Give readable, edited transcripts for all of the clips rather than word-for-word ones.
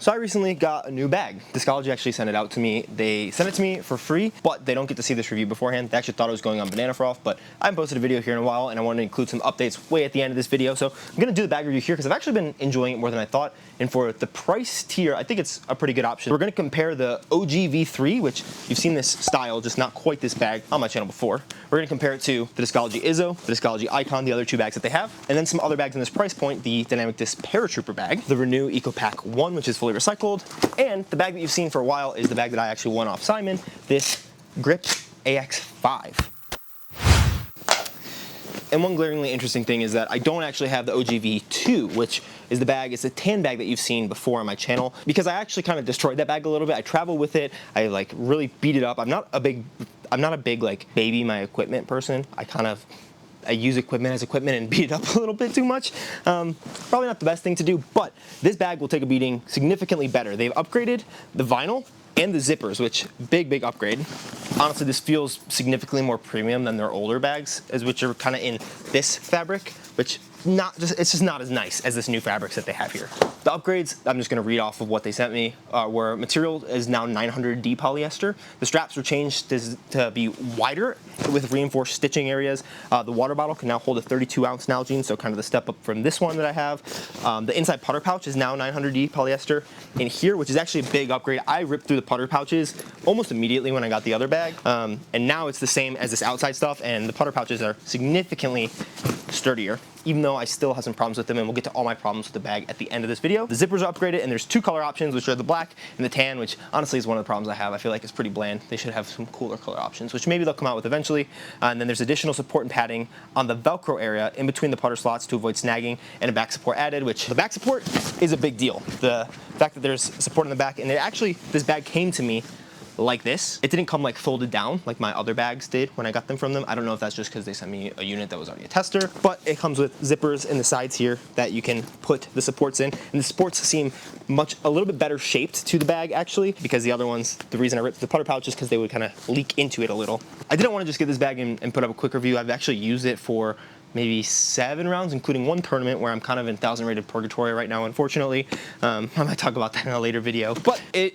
So I recently got a new bag. Discology actually sent it out to me. They sent it to me for free, but they don't get to see this review beforehand. They actually thought it was going on Banana Froth, but I haven't posted a video here in a while, and I wanted to include some updates way at the end of this video. So I'm gonna do the bag review here because I've actually been enjoying it more than I thought. And for the price tier, I think it's a pretty good option. We're gonna compare the OG V3, which you've seen this style, just not quite this bag on my channel before. We're gonna compare it to the Discology Izzo, the Discology Icon, the other two bags that they have, and then some other bags in this price point, the Dynamic Disc Paratrooper bag, the Renew Eco Pack 1, which is fully recycled, and the bag that you've seen for a while is the bag that I actually won off Simon, this Grip AX5. And one glaringly interesting thing is that I don't actually have the OG V2, which is the bag, it's a tan bag that you've seen before on my channel, because I actually kind of destroyed that bag a little bit. I travel with it, I like really beat it up. I'm not a big like baby my equipment person. I use equipment as equipment and beat it up a little bit too much. Probably not the best thing to do, but this bag will take a beating significantly better. They've upgraded the vinyl and the zippers, which big upgrade. Honestly, this feels significantly more premium than their older bags, which are kind of in this fabric, which it's just not as nice as this new fabrics that they have here. The upgrades, I'm just gonna read off of what they sent me, where material is now 900D polyester. The straps were changed to be wider with reinforced stitching areas. The water bottle can now hold a 32-ounce Nalgene, so kind of the step up from this one that I have. The inside putter pouch is now 900D polyester in here, which is actually a big upgrade. I ripped through the putter pouches almost immediately when I got the other bag, and now it's the same as this outside stuff, and the putter pouches are significantly sturdier, even though I still have some problems with them, and we'll get to all my problems with the bag at the end of this video. The zippers are upgraded, and there's two color options, which are the black and the tan, which honestly is one of the problems I have. I feel like it's pretty bland. They should have some cooler color options, which maybe they'll come out with eventually. And then there's additional support and padding on the Velcro area in between the putter slots to avoid snagging, and a back support added, which the back support is a big deal. The fact that there's support in the back, and this bag came to me like this. It didn't come like folded down like my other bags did when I got them from them. I don't know if that's just because they sent me a unit that was already a tester, but it comes with zippers in the sides here that you can put the supports in, and the supports seem a little bit better shaped to the bag actually, because the other ones, the reason I ripped the putter pouch is because they would kind of leak into it a little. I didn't want to just get this bag and put up a quick review. I've actually used it for maybe 7 rounds, including one tournament where I'm kind of in 1,000 rated purgatory right now, unfortunately. I might talk about that in a later video, but it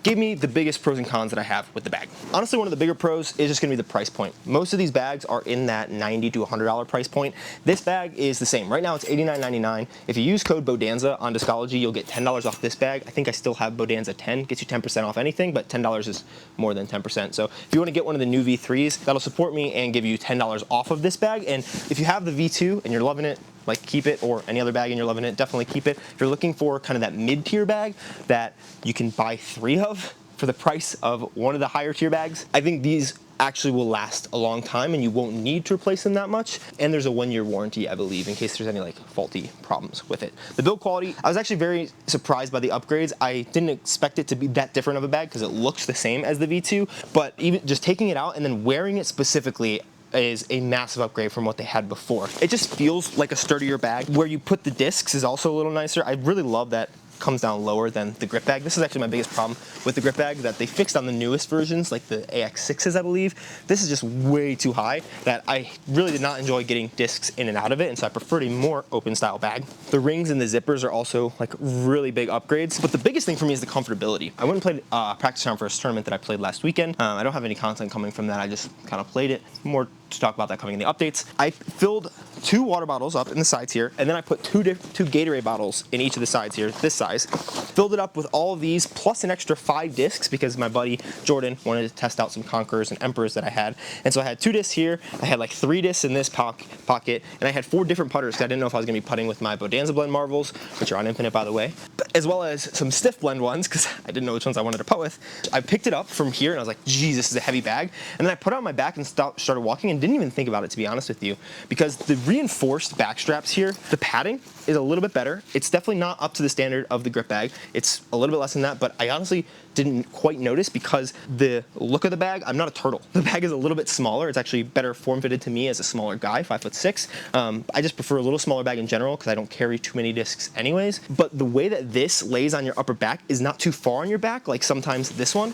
give me the biggest pros and cons that I have with the bag. Honestly, one of the bigger pros is just gonna be the price point. Most of these bags are in that $90 to $100 price point. This bag is the same. Right now it's $89.99. If you use code Bodanza on Discology, you'll get $10 off this bag. I think I still have Bodanza 10, gets you 10% off anything, but $10 is more than 10%. So if you wanna get one of the new V3s, that'll support me and give you $10 off of this bag. And if you have the V2 and you're loving it, like keep it, or any other bag and you're loving it, definitely keep it. If you're looking for kind of that mid-tier bag that you can buy 3 of for the price of one of the higher tier bags, I think these actually will last a long time and you won't need to replace them that much. And there's a 1-year warranty, I believe, in case there's any like faulty problems with it. The build quality, I was actually very surprised by the upgrades. I didn't expect it to be that different of a bag because it looks the same as the V2, but even just taking it out and then wearing it specifically is a massive upgrade from what they had before. It just feels like a sturdier bag. Where you put the discs is also a little nicer. I really love that comes down lower than the grip bag. This is actually my biggest problem with the grip bag that they fixed on the newest versions, like the AX6s, I believe. This is just way too high that I really did not enjoy getting discs in and out of it, and so I preferred a more open style bag. The rings and the zippers are also like really big upgrades, but the biggest thing for me is the comfortability. I went and played practice round for a tournament that I played last weekend. I don't have any content coming from that. I just kind of played it. More to talk about that coming in the updates. I filled 2 water bottles up in the sides here, and then I put two Gatorade bottles in each of the sides here, this size. Filled it up with all of these, plus an extra 5 discs, because my buddy Jordan wanted to test out some Conquerors and Emperors that I had. And so I had 2 discs here, I had like 3 discs in this pocket, and I had 4 different putters, because I didn't know if I was gonna be putting with my Bodanza Blend Marvels, which are on Infinite, by the way, as well as some Stiff Blend ones, because I didn't know which ones I wanted to putt with. I picked it up from here, and I was like, geez, this is a heavy bag. And then I put it on my back and started walking, and didn't even think about it, to be honest with you, because the reinforced back straps here, the padding is a little bit better. It's definitely not up to the standard of the grip bag. It's a little bit less than that, but I honestly didn't quite notice because the look of the bag, I'm not a turtle. The bag is a little bit smaller. It's actually better form fitted to me as a smaller guy, 5'6". I just prefer a little smaller bag in general because I don't carry too many discs anyways. But the way that this lays on your upper back is not too far on your back, like sometimes this one.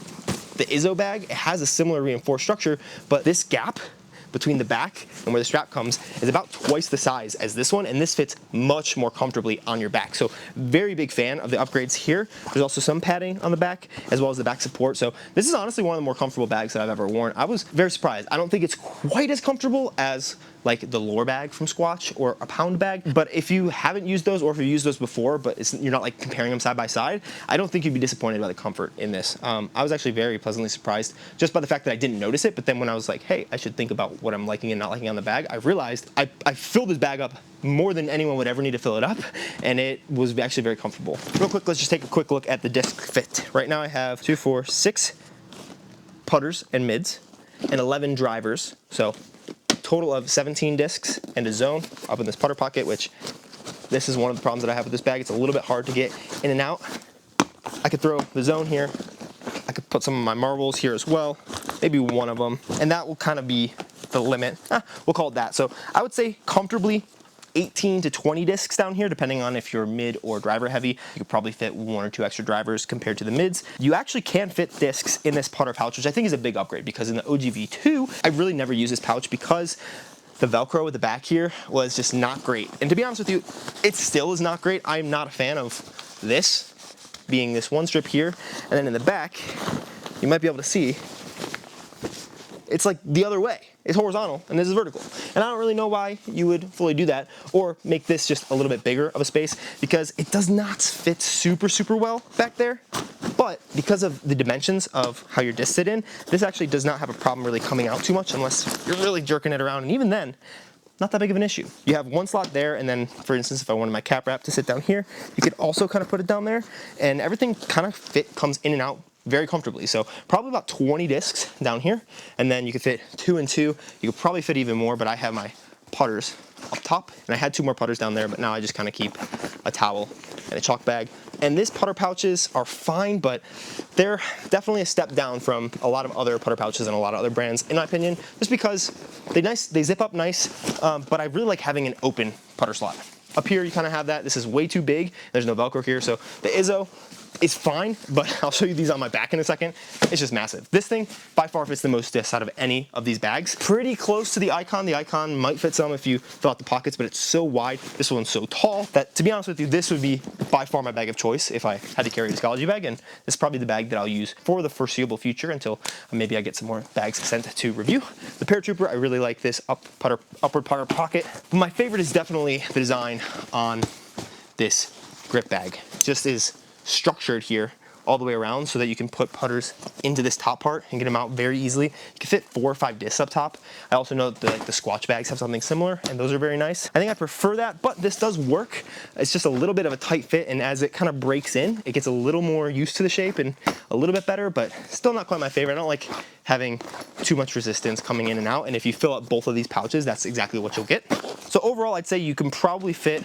The Izzo bag, it has a similar reinforced structure, but this gap between the back and where the strap comes is about twice the size as this one, and this fits much more comfortably on your back. So very big fan of the upgrades here. There's also some padding on the back as well as the back support. So this is honestly one of the more comfortable bags that I've ever worn. I was very surprised. I don't think it's quite as comfortable as like the Lure bag from Squatch or a Pound bag, but if you haven't used those, or if you used those before but you're not like comparing them side by side, I don't think you'd be disappointed by the comfort in this. I was actually very pleasantly surprised just by the fact that I didn't notice it, but then when I was like, hey, I should think about what I'm liking and not liking on the bag, I realized I filled this bag up more than anyone would ever need to fill it up, and it was actually very comfortable. Real quick, let's just take a quick look at the disc fit. Right now I have 2, 4, 6 putters and mids and 11 drivers, so total of 17 discs and a zone up in this putter pocket, which this is one of the problems that I have with this bag. It's a little bit hard to get in and out. I could throw the zone here. I could put some of my marbles here as well, maybe one of them, and that will kind of be the limit. We'll call it that. So I would say comfortably 18 to 20 discs down here, depending on if you're mid or driver heavy. You could probably fit 1 or 2 extra drivers compared to the mids. You actually can fit discs in this putter pouch, which I think is a big upgrade, because in the OGV2, I really never use this pouch because the Velcro at the back here was just not great. And to be honest with you, it still is not great. I'm not a fan of this, being this one strip here, and then in the back, you might be able to see, it's like the other way. It's horizontal and this is vertical. And I don't really know why you would fully do that or make this just a little bit bigger of a space, because it does not fit super, super well back there. But because of the dimensions of how your discs sit in, this actually does not have a problem really coming out too much unless you're really jerking it around. And even then, not that big of an issue. You have one slot there, and then for instance, if I wanted my cap wrap to sit down here, you could also kind of put it down there, and everything kind of comes in and out very comfortably. So probably about 20 discs down here, and then you could fit 2 and 2. You could probably fit even more, but I have my putters up top, and I had 2 more putters down there, but now I just kind of keep a towel and a chalk bag. And these putter pouches are fine, but they're definitely a step down from a lot of other putter pouches and a lot of other brands, in my opinion, just because they zip up nice, but I really like having an open putter slot. Up here, you kind of have that. This is way too big. There's no Velcro here, so the Izzo is fine, but I'll show you these on my back in a second. It's just massive. This thing by far fits the most discs out of any of these bags. Pretty close to the Icon. The Icon might fit some if you fill out the pockets, but it's so wide. This one's so tall that, to be honest with you, this would be by far my bag of choice if I had to carry a Discology bag, and this is probably the bag that I'll use for the foreseeable future until maybe I get some more bags sent to review. The Paratrooper, I really like this upward putter pocket. But my favorite is definitely the design on this grip bag. Just is structured here all the way around so that you can put putters into this top part and get them out very easily. You can fit 4 or 5 discs up top. I also know that the Squatch bags have something similar, and those are very nice. I think I prefer that, but this does work. It's just a little bit of a tight fit, and as it kind of breaks in, it gets a little more used to the shape and a little bit better, but still not quite my favorite. I don't like having too much resistance coming in and out, and if you fill up both of these pouches, that's exactly what you'll get. So overall, I'd say you can probably fit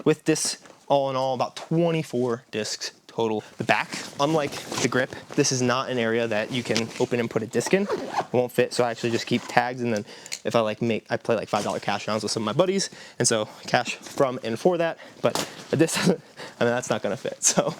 with this all in all about 24 discs total. The back, unlike the grip, this is not an area that you can open and put a disc in. It won't fit, so I actually just keep tags, and then if I play like $5 cash rounds with some of my buddies, and so cash from and for that, but this, I mean, that's not gonna fit. So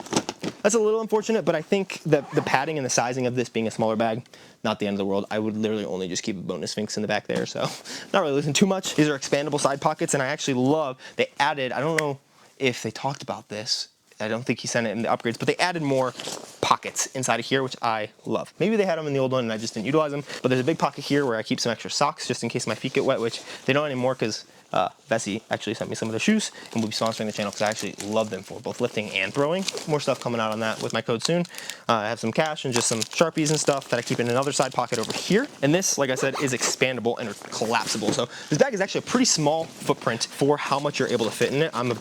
that's a little unfortunate, but I think that the padding and the sizing of this being a smaller bag, not the end of the world. I would literally only just keep a bonus Sphinx in the back there, so not really losing too much. These are expandable side pockets, and I actually love, they added, I don't know if they talked about this, I don't think he sent it in the upgrades, but they added more pockets inside of here, which I love. Maybe they had them in the old one and I just didn't utilize them, but there's a big pocket here where I keep some extra socks just in case my feet get wet, which they don't anymore because Vessi actually sent me some of their shoes and will be sponsoring the channel because I actually love them for both lifting and throwing. More stuff coming out on that with my code soon. I have some cash and just some Sharpies and stuff that I keep in another side pocket over here. And this, like I said, is expandable and collapsible. So this bag is actually a pretty small footprint for how much you're able to fit in it. I'm a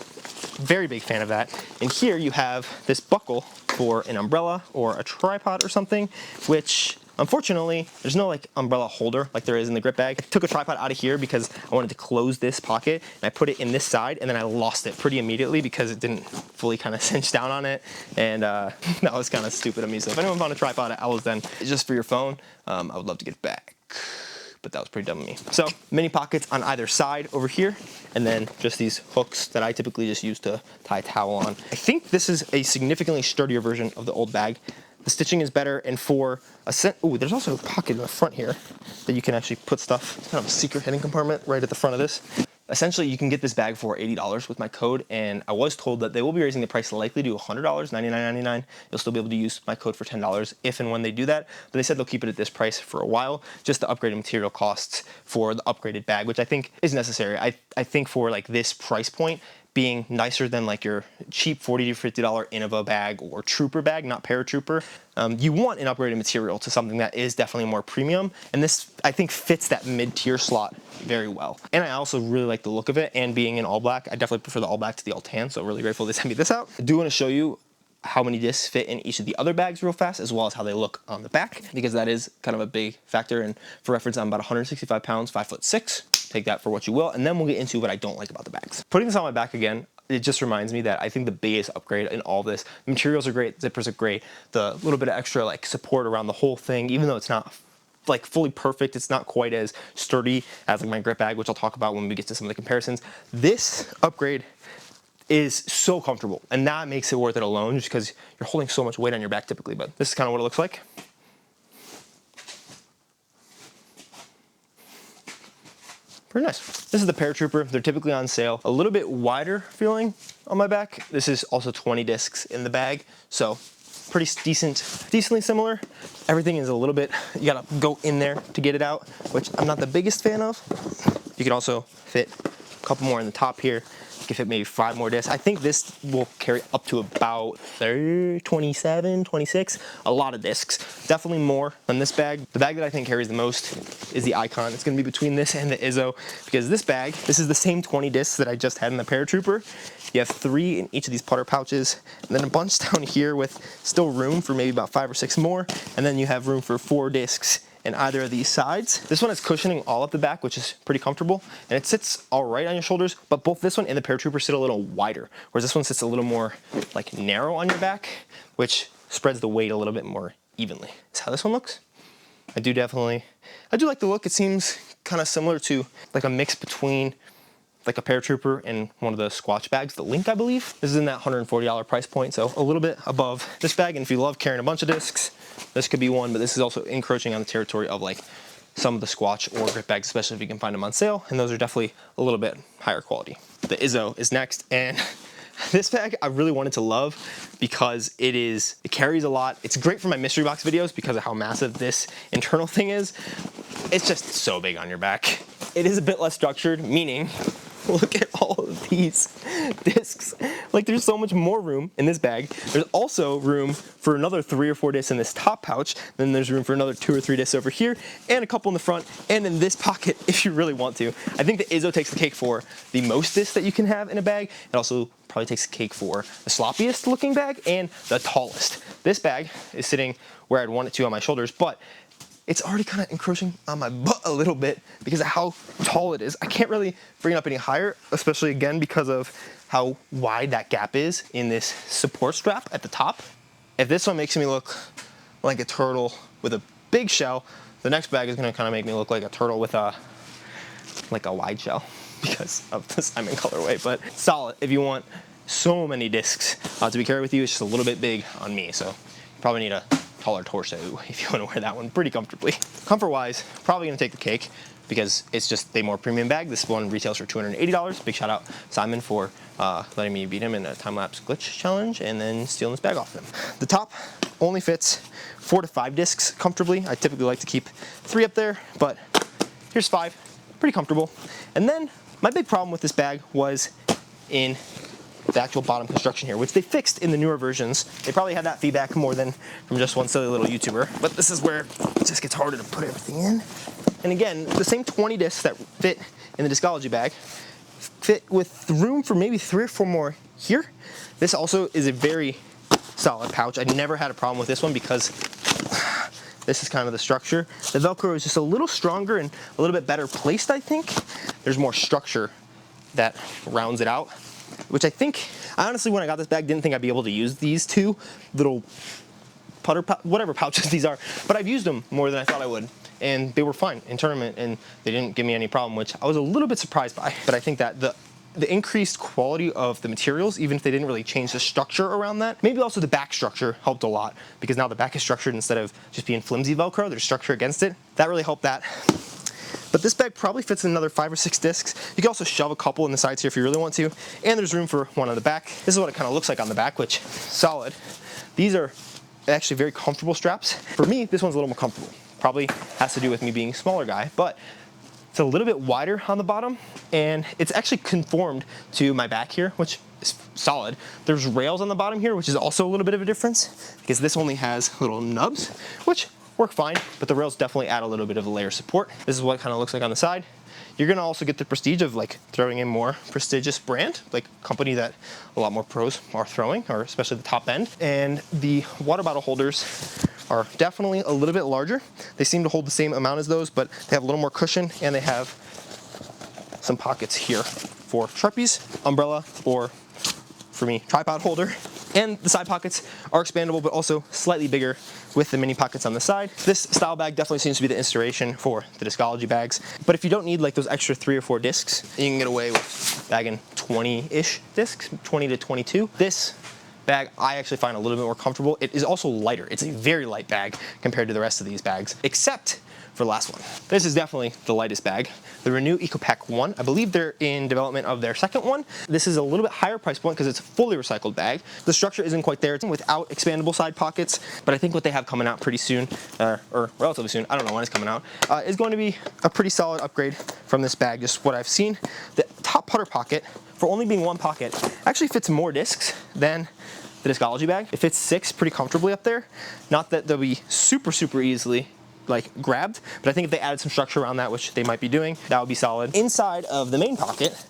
very big fan of that. And here you have this buckle for an umbrella or a tripod or something, which unfortunately there's no like umbrella holder like there is in the grip bag. I took a tripod out of here because I wanted to close this pocket, and I put it in this side, and then I lost it pretty immediately because it didn't fully kind of cinch down on it, and that was kind of stupid of me. So if anyone found a tripod at Owl's Den just for your phone, I would love to get it back. But that was pretty dumb of me. So mini pockets on either side over here, and then just these hooks that I typically just use to tie a towel on. I think this is a significantly sturdier version of the old bag The stitching is better, and for a ooh, there's also a pocket in the front here that you can actually put stuff. It's kind of a secret hidden compartment right at the front of this. Essentially, you can get this bag for $80 with my code, and I was told that they will be raising the price likely to $100, $99.99. You'll still be able to use my code for $10 if and when they do that, but they said they'll keep it at this price for a while, just the upgraded material costs for the upgraded bag, which I think is necessary. I think for like this price point, being nicer than like your cheap $40 to $50 Innova bag or Trooper bag, not Paratrooper. You want an upgraded material to something that is definitely more premium, and this, I think, fits that mid-tier slot very well. And I also really like the look of it, and being in all black, I definitely prefer the all black to the all tan, so really grateful they sent me this out. I do want to show you how many discs fit in each of the other bags real fast, as well as how they look on the back, because that is kind of a big factor. And for reference, I'm about 165 pounds, 5'6". Take that for what you will, and then we'll get into what I don't like about the bags. Putting this on my back again, it just reminds me that I think the biggest upgrade in all this, the materials are great, zippers are great, the little bit of extra like support around the whole thing, even though it's not like fully perfect, it's not quite as sturdy as like my grip bag, which I'll talk about when we get to some of the comparisons. This upgrade is so comfortable, and that makes it worth it alone, just because you're holding so much weight on your back typically. But this is kind of what it looks like. Pretty nice. This is the Paratrooper. They're typically on sale. A little bit wider feeling on my back. This is also 20 discs in the bag, so pretty decently similar. Everything is a little bit, you gotta go in there to get it out, which I'm not the biggest fan of. You can also fit a couple more in the top here. You can fit maybe 5 more discs. I think this will carry up to about 30, 27, 26, a lot of discs. Definitely more than this bag. The bag that I think carries the most is the Icon. It's gonna be between this and the Izzo, because this bag, this is the same 20 discs that I just had in the Paratrooper. You have 3 in each of these putter pouches, and then a bunch down here with still room for maybe about 5 or 6 more, and then you have room for 4 discs in either of these sides. This one is cushioning all up the back, which is pretty comfortable, and it sits all right on your shoulders, but both this one and the Paratrooper sit a little wider, whereas this one sits a little more like narrow on your back, which spreads the weight a little bit more evenly. That's how this one looks. I do like the look. It seems kind of similar to like a mix between like a Paratrooper and one of the Squatch bags, the Link, I believe. This is in that $140 price point, so a little bit above this bag. And if you love carrying a bunch of discs, this could be one, but this is also encroaching on the territory of like some of the Squatch or grip bags, especially if you can find them on sale, and those are definitely a little bit higher quality. The Izzo is next, and this bag I really wanted to love because it carries a lot. It's great for my mystery box videos because of how massive this internal thing is. It's just so big on your back. It is a bit less structured, meaning look at all of these discs. Like, there's so much more room in this bag. There's also room for another 3 or 4 discs in this top pouch. Then there's room for another 2 or 3 discs over here, and a couple in the front, and in this pocket if you really want to. I think the Izzo takes the cake for the most discs that you can have in a bag. It also probably takes the cake for the sloppiest looking bag and the tallest. This bag is sitting where I'd want it to on my shoulders, but it's already kind of encroaching on my butt a little bit because of how tall it is. I can't really bring it up any higher, especially again because of how wide that gap is in this support strap at the top. If this one makes me look like a turtle with a big shell, the next bag is going to kind of make me look like a turtle with a wide shell because of the Simon colorway. But solid if you want so many discs to be carried with you. It's just a little bit big on me, so you probably need a taller torso if you want to wear that one pretty comfortably. Comfort wise, probably gonna take the cake because it's just a more premium bag. This one retails for $280. Big shout out Simon for letting me beat him in a time-lapse glitch challenge and then stealing this bag off him. The top only fits 4 to 5 discs comfortably. I typically like to keep 3 up there, but here's 5, pretty comfortable. And then my big problem with this bag was in the actual bottom construction here, which they fixed in the newer versions. They probably had that feedback more than from just one silly little YouTuber, but this is where it just gets harder to put everything in. And again, the same 20 discs that fit in the Discology bag fit with room for maybe 3 or 4 more here. This also is a very solid pouch. I never had a problem with this one because this is kind of the structure. The Velcro is just a little stronger and a little bit better placed, I think. There's more structure that rounds it out, which I honestly, when I got this bag, didn't think I'd be able to use these 2 little putter, whatever pouches these are, but I've used them more than I thought I would, and they were fine in tournament, and they didn't give me any problem, which I was a little bit surprised by. But I think that the the increased quality of the materials, even if they didn't really change the structure around that. Maybe also the back structure helped a lot, because now the back is structured instead of just being flimsy Velcro, there's structure against it. That really helped that. But this bag probably fits in another 5 or 6 discs. You can also shove a couple in the sides here if you really want to, and there's room for one on the back. This is what it kind of looks like on the back, which solid. These are actually very comfortable straps. For me, this one's a little more comfortable. Probably has to do with me being a smaller guy, but it's a little bit wider on the bottom, and it's actually conformed to my back here, which is solid. There's rails on the bottom here, which is also a little bit of a difference, because this only has little nubs, which work fine, but the rails definitely add a little bit of a layer of support. This is what it kind of looks like on the side. You're gonna also get the prestige of like throwing in more prestigious brand, like company that a lot more pros are throwing, or especially the top end. And the water bottle holders are definitely a little bit larger. They seem to hold the same amount as those, but they have a little more cushion, and they have some pockets here for Sharpies, umbrella, or for me, tripod holder. And the side pockets are expandable, but also slightly bigger with the mini pockets on the side. This style bag definitely seems to be the inspiration for the Discology bags. But if you don't need like those extra 3 or 4 discs, you can get away with bagging 20-ish discs, 20 to 22. This bag I actually find a little bit more comfortable. It is also lighter. It's a very light bag compared to the rest of these bags, except for the last one. This is definitely the lightest bag. The Renew EcoPack 1. I believe they're in development of their second one. This is a little bit higher price point because it's a fully recycled bag. The structure isn't quite there. It's without expandable side pockets, but I think what they have coming out pretty soon, or relatively soon, I don't know when it's coming out, is going to be a pretty solid upgrade from this bag, just what I've seen. The top putter pocket, for only being one pocket, actually fits more discs than the Discology bag. It fits 6 pretty comfortably up there. Not that they'll be super easily like grabbed, but I think if they added some structure around that, which they might be doing, that would be solid. Inside of the main pocket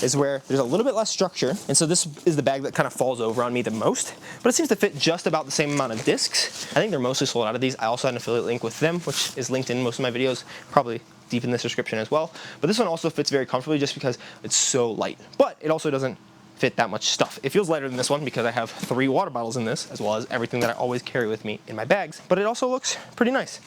is where there's a little bit less structure, and so this is the bag that kind of falls over on me the most, but it seems to fit just about the same amount of discs. I think they're mostly sold out of these. I also had an affiliate link with them, which is linked in most of my videos, probably deep in this description as well. But this one also fits very comfortably just because it's so light, but it also doesn't fit that much stuff. It feels lighter than this one because I have 3 water bottles in this, as well as everything that I always carry with me in my bags, but it also looks pretty nice.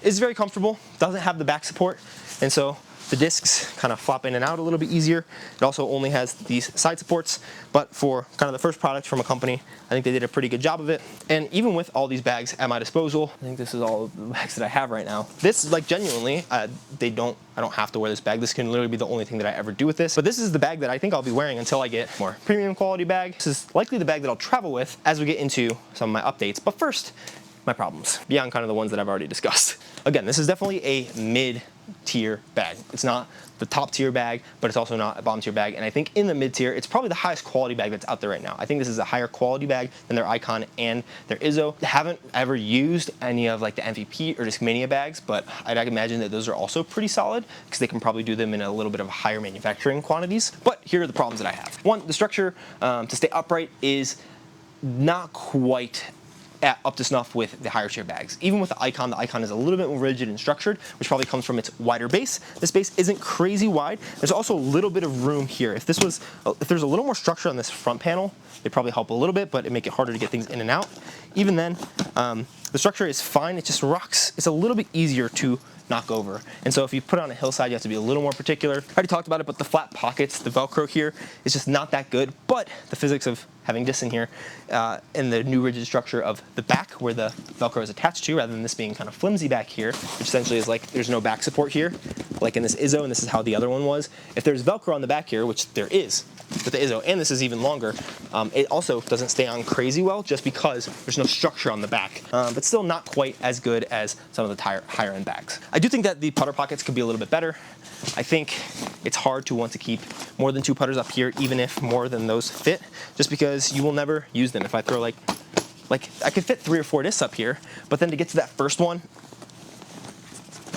It's very comfortable, doesn't have the back support, and so the discs kind of flop in and out a little bit easier. It also only has these side supports, but for kind of the first product from a company, I think they did a pretty good job of it. And even with all these bags at my disposal, I think this is all the bags that I have right now. This, like, genuinely, I don't have to wear this bag. This can literally be the only thing that I ever do with this. But this is the bag that I think I'll be wearing until I get more premium quality bag. This is likely the bag that I'll travel with as we get into some of my updates. But first, my problems, beyond kind of the ones that I've already discussed. Again, this is definitely a mid-tier bag. It's not the top tier bag, but it's also not a bottom tier bag. And I think in the mid tier, it's probably the highest quality bag that's out there right now. I think this is a higher quality bag than their Icon and their Izzo. I haven't ever used any of like the MVP or Discmania bags, but I'd imagine that those are also pretty solid because they can probably do them in a little bit of higher manufacturing quantities. But here are the problems that I have. One, the structure to stay upright is not quite up to snuff with the higher tier bags. Even with the Icon is a little bit more rigid and structured, which probably comes from its wider base. This base isn't crazy wide. There's also a little bit of room here. If there's a little more structure on this front panel, it'd probably help a little bit, but it'd make it harder to get things in and out. Even then, the structure is fine. It just rocks. It's a little bit easier to knock over. And so if you put it on a hillside, you have to be a little more particular. I already talked about it, but the flat pockets, the Velcro here is just not that good, but the physics of having this in here and the new rigid structure of the back where the Velcro is attached to, rather than this being kind of flimsy back here, which essentially is like there's no back support here, like in this Izzo, and this is how the other one was. If there's Velcro on the back here, which there is with the Izzo, and this is even longer, it also doesn't stay on crazy well just because there's no structure on the back, but still not quite as good as some of the higher end bags. I do think that the putter pockets could be a little bit better. I think it's hard to want to keep more than 2 putters up here, even if more than those fit, just because you will never use them. If I throw like I could fit 3 or 4 discs up here, but then to get to that first one,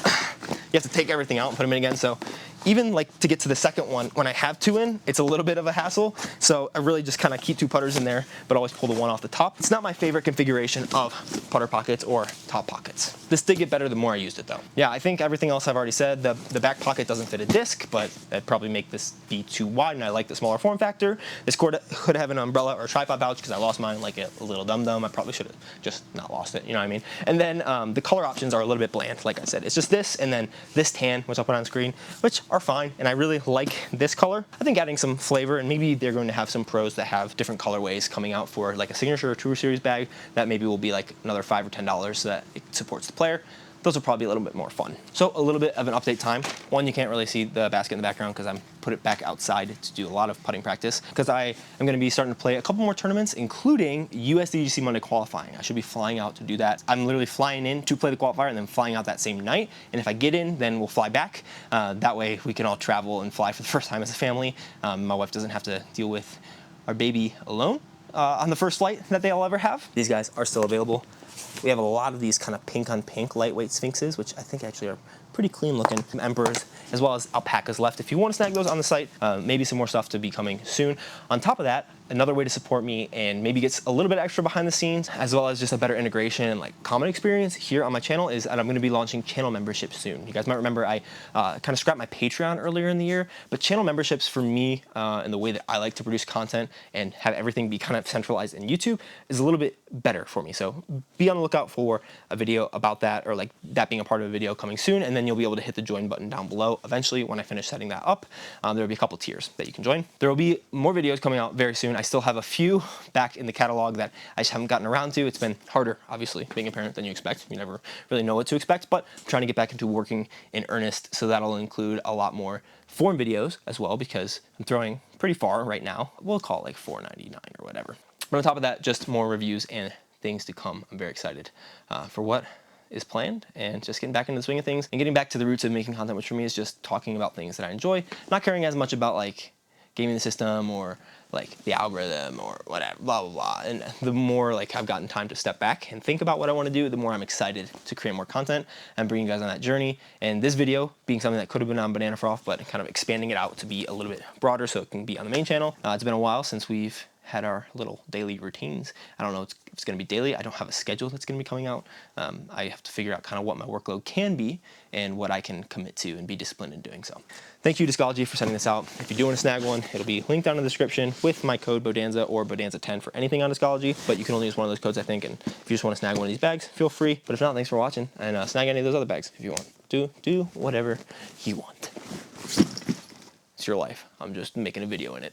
you have to take everything out and put them in again. So even like to get to the second one, when I have 2 in, it's a little bit of a hassle. So I really just kind of keep 2 putters in there, but always pull the one off the top. It's not my favorite configuration of putter pockets or top pockets. This did get better the more I used it though. Yeah, I think everything else I've already said. The back pocket doesn't fit a disc, but that'd probably make this be too wide, and I like the smaller form factor. This could have an umbrella or a tripod pouch because I lost mine like a little dum-dum. I probably should have just not lost it, you know what I mean? And then the color options are a little bit bland, like I said. It's just this and then this tan, which I'll put on screen, which are are fine, and I really like this color. I think adding some flavor, and maybe they're going to have some pros that have different colorways coming out for like a signature or Tour Series bag that maybe will be like another $5 or $10 so that it supports the player. Those will probably be a little bit more fun. So a little bit of an update time. One, you can't really see the basket in the background because I'm put it back outside to do a lot of putting practice, because I am going to be starting to play a couple more tournaments, including USDGC Monday qualifying. I should be flying out to do that. I'm literally flying in to play the qualifier and then flying out that same night. And if I get in, then we'll fly back. That way we can all travel and fly for the first time as a family. My wife doesn't have to deal with our baby alone on the first flight that they'll ever have. These guys are still available. We have a lot of these kind of pink on pink lightweight Sphinxes, which I think actually are pretty clean looking. Some Emperors, as well as alpacas left. If you want to snag those on the site, maybe some more stuff to be coming soon. On top of that, another way to support me and maybe get a little bit extra behind the scenes, as well as just a better integration and like comment experience here on my channel, is that I'm going to be launching channel memberships soon. You guys might remember I kind of scrapped my Patreon earlier in the year, but channel memberships for me and the way that I like to produce content and have everything be kind of centralized in YouTube is a little bit better for me. So be on the lookout for a video about that, or like that being a part of a video coming soon, and then you'll be able to hit the join button down below. Eventually, when I finish setting that up, there will be a couple tiers that you can join. There will be more videos coming out very soon. I still have a few back in the catalog that I just haven't gotten around to. It's been harder, obviously, being a parent than you expect. You never really know what to expect, but I'm trying to get back into working in earnest, so that'll include a lot more form videos as well, because I'm throwing pretty far right now. We'll call it like $4.99 or whatever. But on top of that, just more reviews and things to come. I'm very excited for what is planned, and just getting back into the swing of things and getting back to the roots of making content, which for me is just talking about things that I enjoy, not caring as much about like gaming the system or like the algorithm or whatever, blah, blah, blah. And the more like I've gotten time to step back and think about what I want to do, the more I'm excited to create more content and bring you guys on that journey. And this video being something that could have been on Banana Froth, but kind of expanding it out to be a little bit broader so it can be on the main channel. It's been a while since we've had our little daily routines. I don't know if it's going to be daily. I don't have a schedule that's going to be coming out. I have to figure out kind of what my workload can be and what I can commit to and be disciplined in doing so. Thank you, Discology, for sending this out. If you do want to snag one, it'll be linked down in the description with my code Bodanza or Bodanza10 for anything on Discology, but you can only use one of those codes, I think, and if you just want to snag one of these bags, feel free. But if not, thanks for watching, and snag any of those other bags if you want. Do whatever you want. It's your life. I'm just making a video in it.